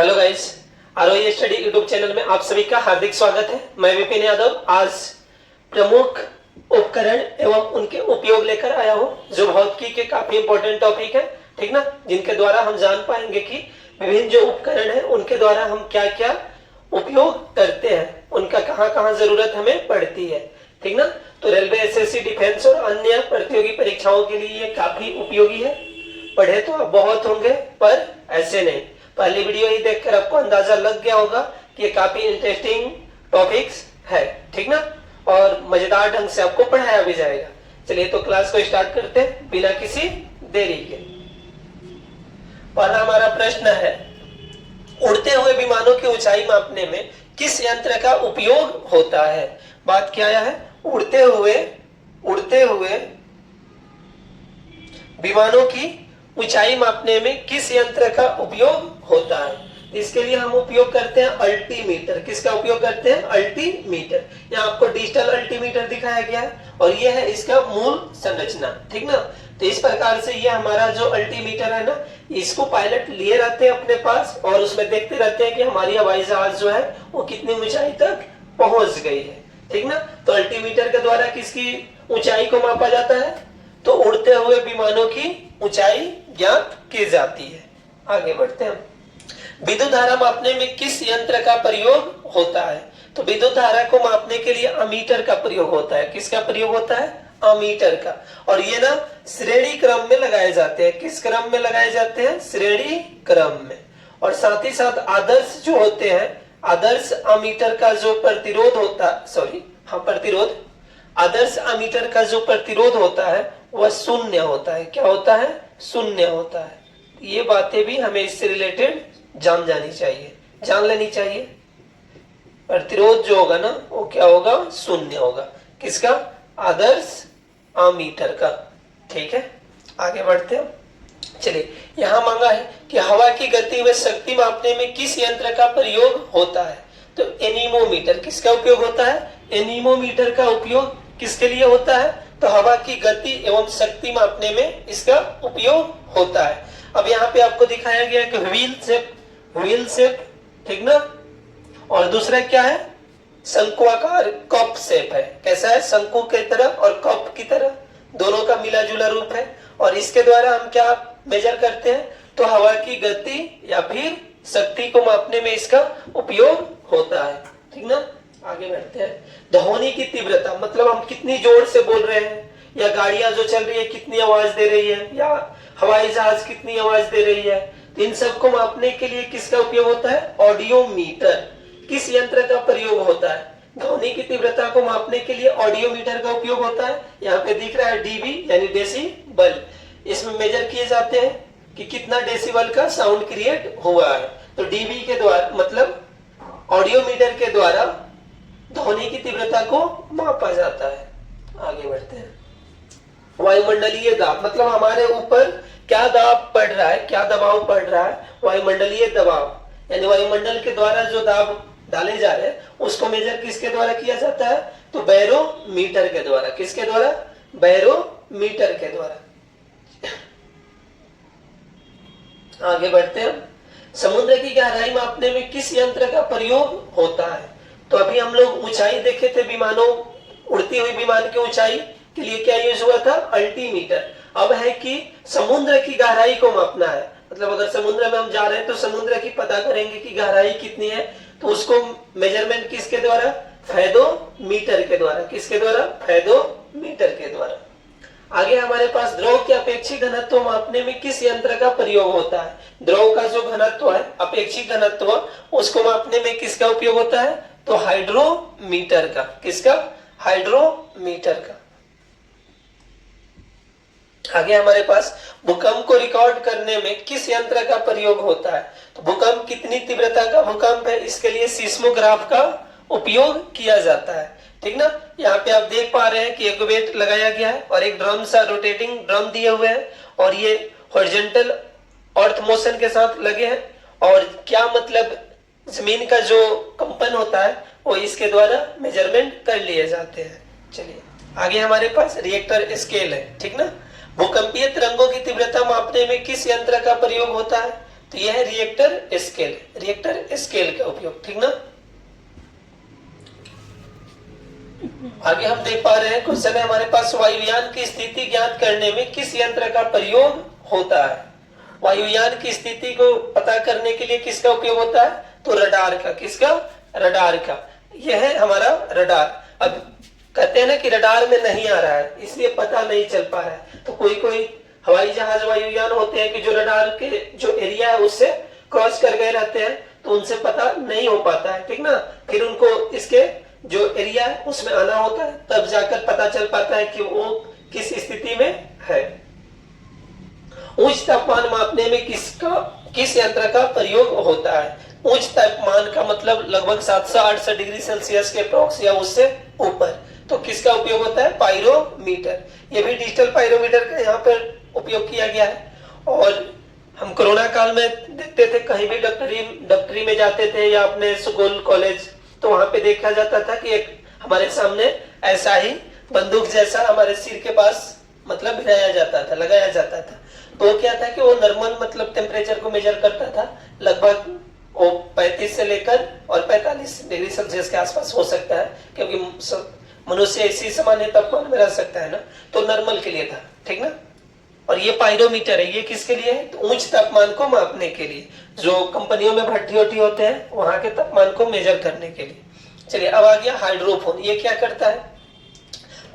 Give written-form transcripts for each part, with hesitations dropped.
Hello guys, ROE study YouTube channel में आप सभी का हार्दिक स्वागत है। मैं विपिन यादव आज प्रमुख उपकरण एवं उनके उपयोग लेकर आया हूं, जो भौतिकी के काफी इंपॉर्टेंट टॉपिक है, ठीक ना, जिनके द्वारा हम जान पाएंगे कि विभिन्न जो उपकरण है उनके द्वारा हम क्या क्या उपयोग करते हैं, उनका कहाँ कहाँ जरूरत हमें पड़ती है, ठीक ना। तो रेलवे, एसएससी, डिफेंस और अन्य प्रतियोगी परीक्षाओं के लिए ये काफी उपयोगी है। पढ़े तो आप बहुत होंगे पर ऐसे नहीं, पहली वीडियो ही देखकर आपको अंदाजा लग गया होगा कि ये काफी इंटरेस्टिंग टॉपिक्स है, ठीक ना, और मजेदार ढंग से आपको पढ़ाया भी जाएगा। चलिए तो क्लास को स्टार्ट करते हैं बिना किसी देरी के। पहला हमारा प्रश्न है, उड़ते हुए विमानों की ऊंचाई मापने में किस यंत्र का उपयोग होता है। बात क्या है, उड़ते हुए विमानों की ऊंचाई मापने में किस यंत्र का उपयोग होता है। इसके लिए हम उपयोग करते हैं अल्टीमीटर। किसका उपयोग करते हैं? अल्टीमीटर। यहाँ आपको डिजिटल अल्टीमीटर दिखाया गया है और ये है इसका मूल संरचना, ठीक ना। तो इस प्रकार से ये हमारा जो अल्टीमीटर है ना, इसको पायलट लिए रहते हैं अपने पास और उसमें देखते रहते हैं कि हमारी हवाई जहाज जो है वो कितनी ऊंचाई तक पहुंच गई है, ठीक ना। तो अल्टीमीटर के द्वारा किसकी ऊंचाई को मापा जाता है? तो उड़ते हुए विमानों की ऊंचाई ज्ञात की जाती है। आगे बढ़ते हैं। विद्युत धारा मापने में किस यंत्र का प्रयोग होता है? तो विद्युत धारा को मापने के लिए अमीटर का प्रयोग होता है। किसका प्रयोग होता है? अमीटर का। और ये ना श्रेणी क्रम में लगाए जाते हैं। किस क्रम में लगाए जाते हैं? श्रेणी क्रम में। और साथ ही साथ आदर्श जो होते हैं, आदर्श अमीटर का जो प्रतिरोध होता, प्रतिरोध, आदर्श अमीटर का जो प्रतिरोध होता है वह शून्य होता है। क्या होता है? शून्य होता है। ये बातें भी हमें इससे रिलेटेड जान जानी चाहिए, जान लेनी चाहिए। प्रतिरोध जो होगा ना वो क्या होगा? शून्य होगा। किसका? आदर्श अमीटर का, ठीक है। आगे बढ़ते हैं। चलिए, यहां मांगा है कि हवा की गति व शक्ति मापने में किस यंत्र का प्रयोग होता है। तो एनीमोमीटर। किसका उपयोग होता है? एनीमोमीटर का उपयोग किसके लिए होता है? तो हवा की गति एवं शक्ति मापने में इसका उपयोग होता है। अब यहाँ पे आपको दिखाया गया कि व्हील शेप, ठीक ना, और दूसरा क्या है? शंकुआकार, कप शेप है। कैसा है? शंकु की तरह और कप की तरह, दोनों का मिला जुला रूप है। और इसके द्वारा हम क्या मेजर करते हैं? तो हवा की गति या फिर शक्ति को मापने में इसका उपयोग होता है, ठीक ना। आगे बढ़ते हैं। ध्वनि की तीव्रता, मतलब हम कितनी जोर से बोल रहे हैं, या गाड़ियां जो चल रही है कितनी आवाज दे रही है, या हवाई जहाज कितनी आवाज दे रही है, तो इन सबको मापने के लिए किसका उपयोग होता है? ऑडियोमीटर। किस यंत्र का प्रयोग होता है? ध्वनि की तीव्रता को मापने के लिए ऑडियोमीटर का उपयोग होता है। यहाँ पे दिख रहा है डीबी यानी डेसिबल। इसमें मेजर किए जाते हैं कि कितना डेसिबल का साउंड क्रिएट हुआ है। तो डीबी के द्वारा, मतलब ऑडियोमीटर के द्वारा ध्वनि की तीव्रता को मापा जाता है। आगे बढ़ते हैं। वायुमंडलीय दाब, मतलब हमारे ऊपर क्या दाब पड़ रहा है, क्या दबाव पड़ रहा है। वायुमंडलीय दबाव यानी वायुमंडल के द्वारा जो दाब डाले जा रहे हैं उसको मेजर किसके द्वारा किया जाता है? तो बैरोमीटर के द्वारा। किसके द्वारा? बैरोमीटर के द्वारा। आगे बढ़ते हैं। समुद्र की गहराई मापने में किस यंत्र का प्रयोग होता है? तो अभी हम लोग ऊंचाई देखे थे विमानों, उड़ती हुई विमान की ऊंचाई के लिए क्या यूज हुआ था? अल्टीमीटर। अब है कि समुद्र की गहराई को मापना है, मतलब अगर समुद्र में हम जा रहे हैं तो समुद्र की पता करेंगे कि गहराई कितनी है, तो उसको मेजरमेंट किसके द्वारा? फेदोमीटर के द्वारा। किसके द्वारा? फेदोमीटर के द्वारा। आगे हमारे पास द्रव के अपेक्षित घनत्व मापने में किस यंत्र का प्रयोग होता है? द्रव का जो घनत्व है, अपेक्षित घनत्व, उसको मापने में किसका उपयोग होता है? तो हाइड्रोमीटर का। किसका? हाइड्रोमीटर का। आगे हमारे पास भूकंप को रिकॉर्ड करने में किस यंत्र का प्रयोग होता है? तो भूकंप कितनी तीव्रता का भूकंप है, इसके लिए सिस्मोग्राफ का उपयोग किया जाता है, ठीक ना। यहाँ पे आप देख पा रहे हैं कि एक वेट लगाया गया है और एक ड्रम सा रोटेटिंग ड्रम दिए हुए हैं और ये हॉरिजॉन्टल अर्थ मोशन के साथ लगे हैं। और क्या मतलब जमीन का जो कंपन होता है वो इसके द्वारा मेजरमेंट कर लिए जाते हैं। चलिए आगे हमारे पास रिएक्टर स्केल है, ठीक ना। भूकंपीय तरंगों की तीव्रता मापने में किस यंत्र का प्रयोग होता है? तो यह है रिएक्टर स्केल। रिएक्टर स्केल का उपयोग, ठीक ना। आगे हम देख पा रहे हैं क्वेश्चन है हमारे पास, वायुयान की स्थिति ज्ञात करने में किस यंत्र का प्रयोग होता है। वायुयान की स्थिति को पता करने के लिए किसका उपयोग होता है, तो रडार का। किसका, रडार का। यह है हमारा रडार। अब कहते हैं ना कि रडार में नहीं आ रहा है इसलिए पता नहीं चल पा रहा है, तो कोई कोई हवाई जहाज वायुयान होते हैं कि जो रडार के जो एरिया है उससे क्रॉस कर गए रहते हैं, तो उनसे पता नहीं हो पाता है, ठीक ना। फिर उनको इसके जो एरिया है उसमें आना होता है, तब जाकर पता चल पाता है कि वो किस स्थिति में है। उच्च तापमान मापने में किस यंत्र का प्रयोग होता है। उच्च तापमान का मतलब लगभग 700-800 डिग्री सेल्सियस के अप्रॉक्स या उससे ऊपर, तो किसका उपयोग होता है, पायरोमीटर। ये भी डिजिटल पायरोमीटर का यहाँ पर उपयोग किया गया है। और हम कोरोना काल में देखते थे, कहीं भी डॉक्टरी में जाते थे या अपने स्कूल कॉलेज, तो वहां पे देखा जाता था कि एक हमारे सामने ऐसा ही बंदूक जैसा हमारे सिर के पास मतलब लगाया जाता था। तो क्या था कि वो नॉर्मल मतलब टेम्परेचर को मेजर करता था, लगभग वो 35 से लेकर और 45 डिग्री सेल्सियस के आसपास हो सकता है, क्योंकि मनुष्य इसी सामान्य तापमान में रह सकता है ना, तो नॉर्मल के लिए था, ठीक ना। और ये पायरोमीटर है, ये किसके लिए है, तो उच्च तापमान को मापने के लिए, जो कंपनियों में भट्टी होते हैं वहां के तापमान को मेजर करने के लिए। चलिए अब आ गया हाइड्रोफोन। ये क्या करता है,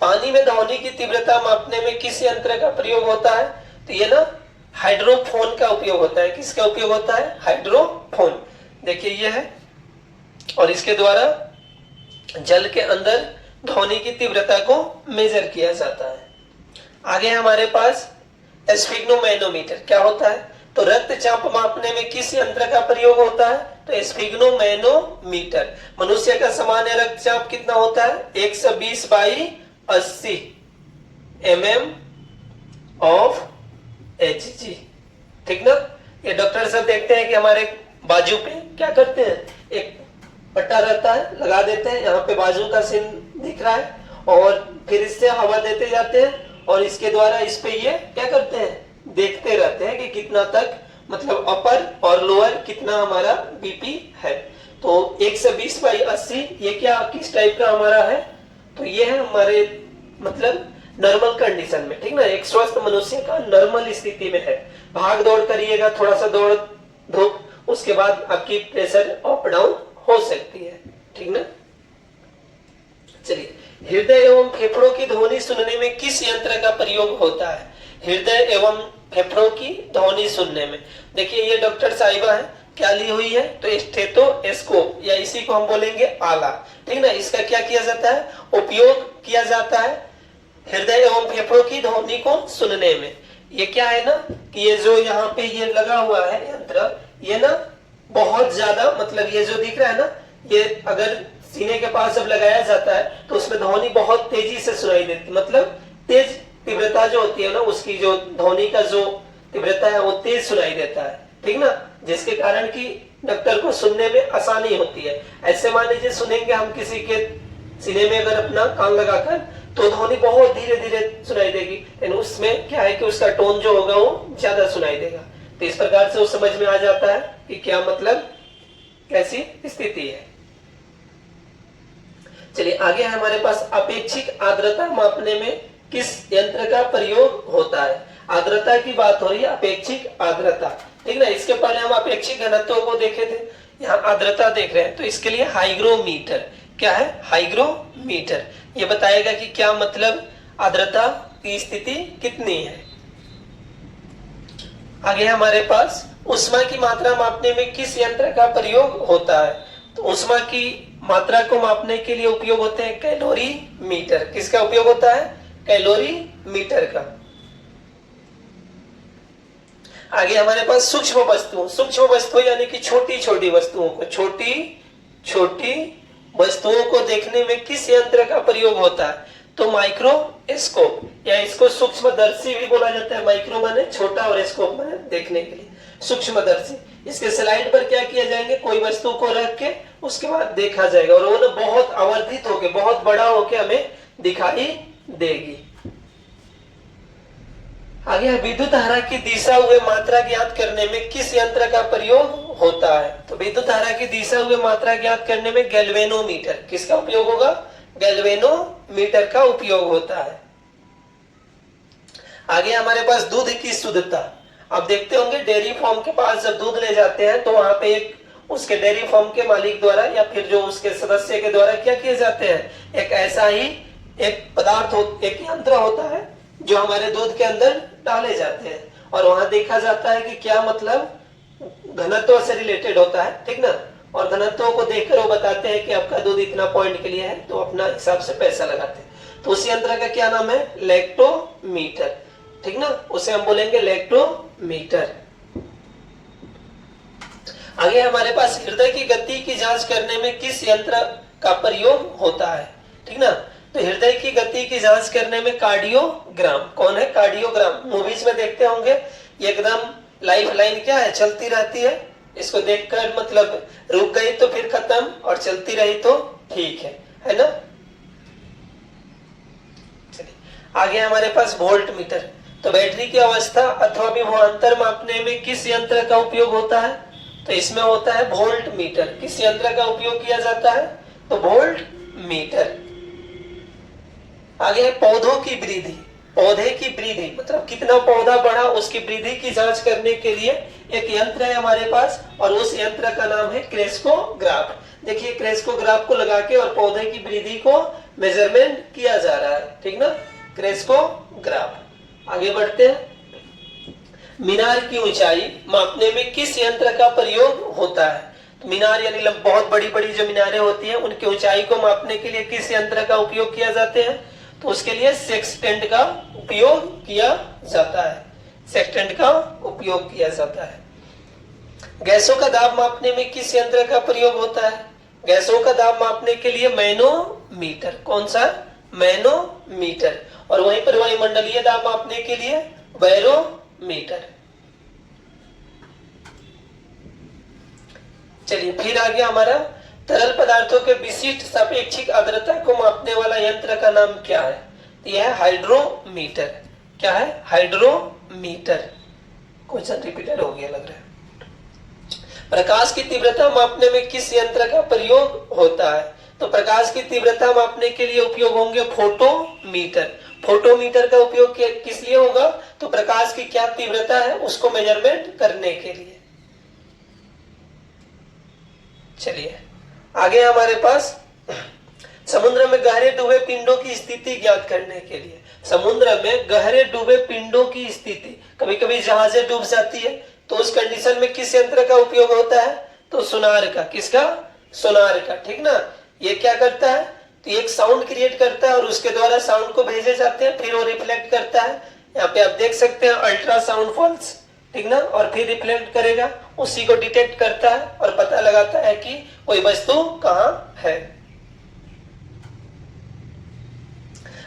पानी में ध्वनि की तीव्रता मापने में किस यंत्र का प्रयोग होता है, तो ये ना हाइड्रोफोन का उपयोग होता है। किसका उपयोग होता है, हाइड्रोफोन। देखिए ये है, और इसके द्वारा जल के अंदर ध्वनि की तीव्रता को मेजर किया जाता है। आगे हमारे पास स्फिग्नोमैनोमीटर। क्या होता है, तो रक्तचाप मापने में किस यंत्र का प्रयोग होता है, तो स्फिग्नोमैनोमीटर। मनुष्य का सामान्य रक्तचाप कितना होता है, 120/80 mm ऑफ Hg, ठीक ना। ये डॉक्टर सब देखते हैं कि हमारे बाजू पे क्या करते हैं, एक पट्टा रहता है, लगा देते हैं, यहाँ पे बाजू का सीन दिख रहा है, और फिर इससे हवा देते जाते हैं, और इसके द्वारा इस पे ये क्या करते हैं, देखते रहते हैं कि कितना तक मतलब अपर और लोअर कितना हमारा बीपी है। तो 120/80 ये क्या किस टाइप का हमारा है, तो ये है हमारे मतलब नॉर्मल कंडीशन में, ठीक ना। एक स्वस्थ मनुष्य का नॉर्मल स्थिति में है। भाग दौड़ करिएगा, थोड़ा सा दौड़ धूप, उसके बाद आपकी प्रेशर अप डाउन हो सकती है, ठीक ना। चलिए, हृदय एवं फेफड़ों की ध्वनि सुनने में किस यंत्र का प्रयोग होता है। हृदय एवं फेफड़ों की ध्वनि सुनने में, देखिए ये डॉक्टर साहिबा है, क्या ली हुई है, तो स्टेथोस्कोप, या इसी को हम बोलेंगे आला, ठीक ना। इसका क्या किया जाता है, उपयोग किया जाता है हृदय एवं फेफड़ों की ध्वनि को सुनने में। ये क्या है ना कि ये जो यहाँ पे ये लगा हुआ है यंत्र, ये ना बहुत ज्यादा मतलब ये जो दिख रहा है ना, ये अगर सीने के पास जब लगाया जाता है तो उसमें ध्वनि बहुत तेजी से सुनाई देती, मतलब तेज तीव्रता जो होती है ना, उसकी जो ध्वनि का जो तीव्रता है वो तेज सुनाई देता है, ठीक ना, जिसके कारण कि डॉक्टर को सुनने में आसानी होती है। ऐसे मान लीजिए सुनेंगे हम किसी के सीने में अगर अपना कान लगाकर, तो ध्वनि बहुत धीरे धीरे सुनाई देगी, लेकिन उसमें क्या है कि उसका टोन जो होगा वो ज्यादा सुनाई देगा। तो इस प्रकार से वो समझ में आ जाता है कि क्या मतलब कैसी स्थिति है। चलिए आगे हमारे पास अपेक्षिक आर्द्रता मापने में किस यंत्र का प्रयोग होता है। आर्द्रता की बात हो रही है, अपेक्षिक आर्द्रता, ठीक ना। इसके पहले हम अपेक्षिक घनत्व को देखे थे, यहाँ आर्द्रता देख रहे हैं, तो इसके लिए हाइग्रोमीटर। क्या है, हाइग्रोमीटर। ये बताएगा कि क्या मतलब आर्द्रता की स्थिति कितनी है। आगे हमारे पास उष्मा की मात्रा मापने में किस यंत्र का प्रयोग होता है, तो उष्मा की मात्रा को मापने के लिए उपयोग होते हैं कैलोरी मीटर। किसका उपयोग होता है, कैलोरी मीटर का। आगे हमारे पास सूक्ष्म वस्तुओं यानी कि छोटी छोटी वस्तुओं को देखने में किस यंत्र का प्रयोग होता है, तो माइक्रोस्कोप, या इसको सूक्ष्मदर्शी भी बोला जाता है। माइक्रो माने छोटा और स्कोप माने देखने के लिए, सूक्ष्मदर्शी। इसके स्लाइड पर क्या किया जाएंगे, कोई वस्तु को रख के उसके बाद देखा जाएगा, और वो ना बहुत आवर्धित होके बहुत बड़ा होके हमें दिखाई देगी। आगे है विद्युत धारा की दिशा हुए मात्रा ज्ञात करने में किस यंत्र का प्रयोग होता है? तो विद्युत धारा की दिशा हुए मात्रा ज्ञात करने में गैल्वेनोमीटर, किसका उपयोग होगा? गैल्वेनोमीटर का उपयोग होता है। आगे हमारे पास दूध की शुद्धता। आप देखते होंगे डेयरी फार्म के पास जब दूध ले जाते हैं तो वहां पे एक उसके डेयरी फार्म के मालिक द्वारा या फिर जो उसके सदस्य के द्वारा क्या किए जाते हैं, एक ऐसा ही एक पदार्थ एक यंत्र होता है जो हमारे दूध के अंदर डाले जाते हैं और वहां देखा जाता है कि क्या मतलब घनत्व से रिलेटेड होता है, ठीक ना। और घनत्व को देखकर वो बताते हैं कि आपका दूध इतना पॉइंट के लिए है, तो अपना हिसाब से पैसा लगाते हैं। तो उस यंत्र का क्या नाम है? लैक्टोमीटर, ठीक ना, उसे हम बोलेंगे लैक्टोमीटर। आगे हमारे पास हृदय की गति की जांच करने में किस यंत्र का प्रयोग होता है, ठीक ना। तो हृदय की गति की जांच करने में कार्डियोग्राम। कौन है? कार्डियोग्राम। मूवीज में देखते होंगे एकदम लाइफ लाइन क्या है, चलती रहती है। इसको देखकर मतलब रुक गई तो फिर खत्म और चलती रही तो ठीक है ना। चलिए आगे हमारे पास वोल्ट मीटर। तो बैटरी की अवस्था अथवा विभवांतर मापने में किस यंत्र का उपयोग होता है? तो इसमें होता है वोल्ट मीटर। किस यंत्र का उपयोग किया जाता है? तो वोल्ट मीटर। आगे है पौधों की वृद्धि। पौधे की वृद्धि मतलब कितना पौधा बढ़ा, उसकी वृद्धि की जांच करने के लिए एक यंत्र है हमारे पास और उस यंत्र का नाम है क्रेस्कोग्राफ। देखिए क्रेस्कोग्राफ को लगा के और पौधे की वृद्धि को मेजरमेंट किया जा रहा है, ठीक ना, क्रेस्कोग्राफ। आगे बढ़ते हैं। मीनार की ऊंचाई मापने में किस यंत्र का प्रयोग होता है? तो मीनार यानी बहुत बड़ी बड़ी जो मीनारें होती हैं उनकी ऊंचाई को मापने के लिए किस यंत्र का उपयोग किया जाते हैं? तो उसके लिए सेक्सटेंट का उपयोग किया जाता है। सेक्सटेंट का उपयोग किया जाता है। गैसों का दाब मापने में किस यंत्र का प्रयोग होता है? गैसों का दाब मापने के लिए मैनोमीटर। कौन सा? मैनोमीटर। और वहीं पर वायुमंडलीय दाब मापने के लिए बैरोमीटर। चलिए फिर आगे हमारा तरल पदार्थों के विशिष्ट सापेक्षिक आर्द्रता को मापने वाला यंत्र का नाम क्या है? यह है हाइड्रोमीटर। क्या है? हाइड्रोमीटर। क्वेश्चन रिपीटेड हो गया लग रहा है। प्रकाश की तीव्रता मापने में किस यंत्र का प्रयोग होता है? तो प्रकाश की तीव्रता मापने के लिए उपयोग होंगे फोटोमीटर। फोटोमीटर का उपयोग किस लिए होगा? तो प्रकाश की क्या तीव्रता है उसको मेजरमेंट करने के लिए। चलिए आगे हमारे पास समुद्र में गहरे डूबे पिंडों की स्थिति ज्ञात करने के लिए। समुद्र में गहरे डूबे पिंडों की स्थिति, कभी कभी जहाजें डूब जाती है तो उस कंडीशन में किस यंत्र का उपयोग होता है? तो सोनार का। किसका? सोनार का, ठीक ना। ये क्या करता है? तो एक साउंड क्रिएट करता है और उसके द्वारा साउंड को भेजे जाते हैं, फिर वो रिफ्लेक्ट करता है। यहाँ पे आप देख सकते हैं अल्ट्रासाउंड पल्स, ठीक ना, और फिर रिफ्लेक्ट करेगा, उसी को डिटेक्ट करता है और पता लगाता है कि कोई वस्तु कहां है।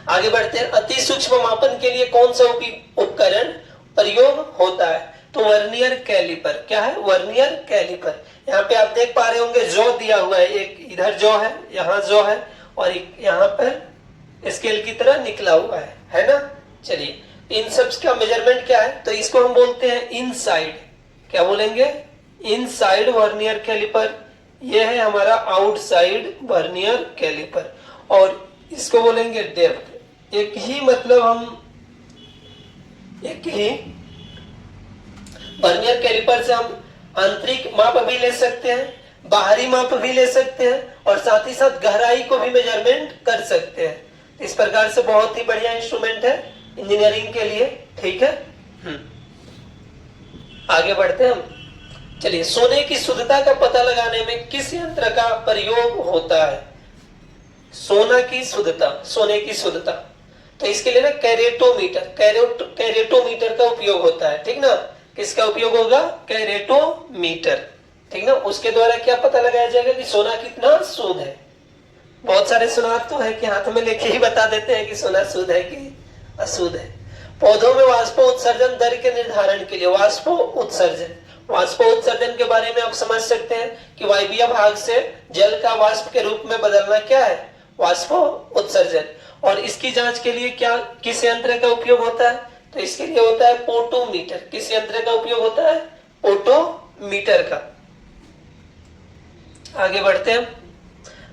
आगे बढ़ते हैं। अति सूक्ष्म मापन के लिए कौन सा उपकरण प्रयोग होता है? तो वर्नियर कैलिपर। क्या है? Vernier caliper. यहाँ पे आप देख पा रहे होंगे जौ दिया हुआ है, एक इधर जौ है, यहाँ जौ है और एक यहाँ पर स्केल की तरह निकला हुआ है ना। चलिए इन सब का मेजरमेंट क्या है? तो इसको हम बोलते हैं इनसाइड। क्या बोलेंगे? Inside vernier caliper. यह है हमारा आउटसाइड वर्नियर कैलिपर और इसको बोलेंगे डेप्थ। एक ही मतलब हम एक ही वर्नियर कैलिपर से हम आंतरिक माप भी ले सकते हैं, बाहरी माप भी ले सकते हैं और साथ ही साथ गहराई को भी मेजरमेंट कर सकते हैं। इस प्रकार से बहुत ही बढ़िया इंस्ट्रूमेंट है इंजीनियरिंग के लिए, ठीक है। आगे बढ़ते हैं हम। चलिए सोने की शुद्धता का पता लगाने में किस यंत्र का प्रयोग होता है? सोना की शुद्धता, सोने की शुद्धता, तो इसके लिए ना कैरेटोमीटर, कैरेटोमीटर का उपयोग होता है, ठीक ना। किसका उपयोग होगा? कैरेटोमीटर, ठीक ना। उसके द्वारा क्या पता लगाया जाएगा कि सोना कितना शुद्ध है। बहुत सारे सुनार तो है कि हाथ में लेके ही बता देते हैं कि सोना शुद्ध है कि अशुद्ध है। पौधों में वाष्पोत्सर्जन दर के निर्धारण के लिए वाष्पोत्सर्जन के बारे में आप समझ सकते हैं कि वायवीय भाग से जल का वाष्प के रूप में बदलना क्या है? वाष्पोत्सर्जन। और इसकी जांच के लिए क्या किस यंत्र का उपयोग होता है? तो तो इसके लिए होता है पोटोमीटर। किस यंत्र का उपयोग होता है? पोटोमीटर का। आगे बढ़ते हैं।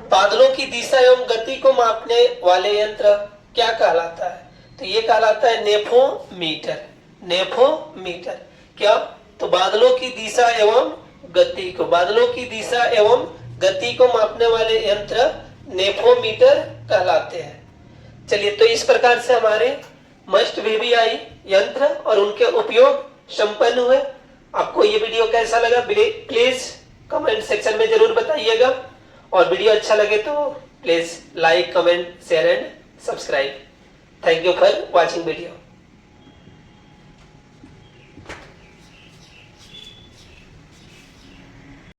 बादलों की दिशा एवं गति को मापने वाले यंत्र क्या कहलाता है? तो ये कहलाता है नेफोमीटर। नेफोमीटर क्या? तो बादलों की दिशा एवं गति को, बादलों की दिशा एवं गति को मापने वाले यंत्र नेफोमीटर कहलाते हैं। चलिए, तो इस प्रकार से हमारे मस्ट वीवीआई यंत्र और उनके उपयोग संपन्न हुए। आपको ये वीडियो कैसा लगा प्लीज कमेंट सेक्शन में जरूर बताइएगा, और वीडियो अच्छा लगे तो please like, comment, share and subscribe. Thank you for watching video.